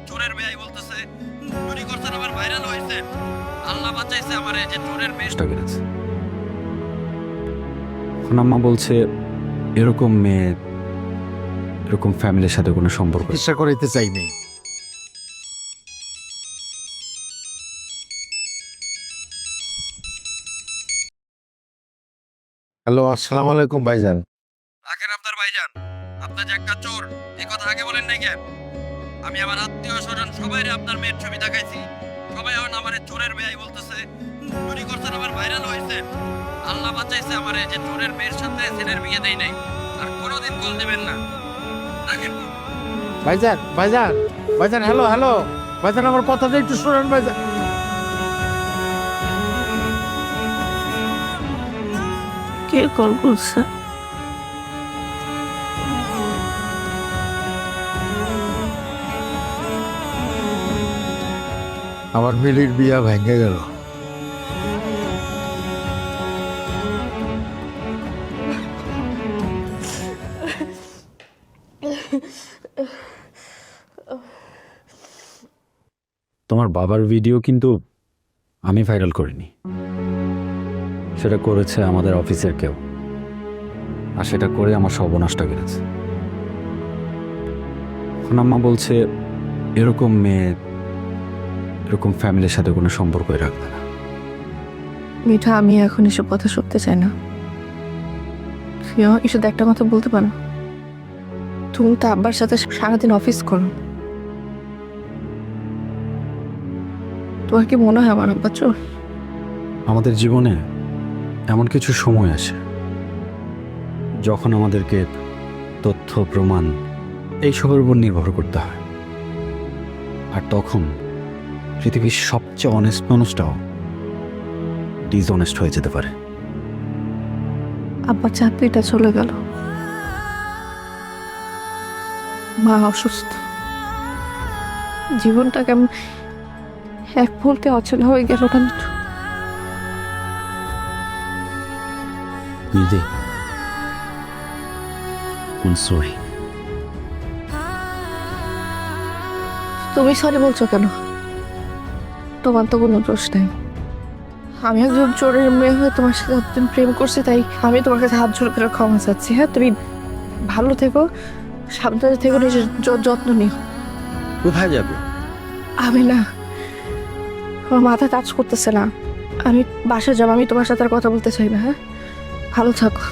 চোরের বেয়াই বলতেছে, চুরি করছেন আবার ভাইরাল হয়েছে। আল্লাহ বাঁচাইছে আমারে যে চোরের মেয়েটা গেছে। এখন আম্মা বলছে এরকম মেয়ে, এরকম ফ্যামিলির সাথে কোনো সম্পর্ক চেষ্টা করাইতে চাইনি। হ্যালো, আসসালামু আলাইকুম ভাইজান। আখের আবদার ভাইজান, আপনার যে একটা চোর, এই কথা আগে বলেন নাই কেন? আমি আমার আত্মীয় স্বজন সবাইরে আপনার মেয়ের ছবি দেখাইছি, সবাই এখন আমারে চোরের বেয়াই বলতেছে, চুরি করছেন আবার ভাইরাল হয়েছে। আল্লাহ বাঁচাইছে আমারে যে চোরের মেয়ের সাথে ছেলের বিয়ে দেই নাই। আর কোনোদিন কল দিবেন না। রাখেন। ভাইজান ভাইজান ভাইজান, হ্যালো হ্যালো ভাইজান, আমার কথাটা একটু শোনেন ভাইজান। কে কল করছে? আমার মিলির বিয়া ভেঙে গেল। তোমার বাবার ভিডিও কিন্তু আমি ভাইরাল করিনি, সেটা করেছে আমাদের অফিসের কেউ, আর সেটা করে আমার সর্বনাশটা গেছে। এখন আম্মা বলছে এরকম মেয়ে, এরকম ফ্যামিলির সাথে কোনো সম্পর্কই রাখবে না। মিঠা, আমি এখন এসব কথা শুনতে চাই না। এসব একটা কথা বলতে পারো? তুমি তো আব্বার সাথে সারাদিন অফিস করো, তোমার কি মনে হয় আমার আব্বা চোর? আমাদের জীবনে এমন কিছু সময় আসে যখন আমাদেরকে তথ্য প্রমাণ এইসবের উপর নির্ভর করতে হয়, আর তখন পৃথিবীর সবচেয়ে অনেস্ট মানুষটাও ডিসঅনেস্ট হয়ে যেতে পারে। আব্বার চাকরিটা চলে গেল, মা অসুস্থ, জীবনটা কেমন এক মুহূর্তে অচেনা হয়ে গেল না মিঠু? দিদি, সরি। তুমি সরি বলছো কেন? তোমার তো কোনো দোষ নেই। আমি একজন চোরের মেয়ে হয়ে তোমার সাথে একজন প্রেম করছি, তাই আমি তোমার কাছে হাত জোড় করে ক্ষমা চাচ্ছি। হ্যাঁ, তুমি ভালো থেকো, সাবধানে থেকো, নিজের যত্ন নিও। কোথায় যাবে? আমি না, আমার মাথা কাজ করতেছে না, আমি বাসায় যাবো। আমি তোমার সাথে আর কথা বলতে চাই না। হ্যাঁ, ভালো থাকো।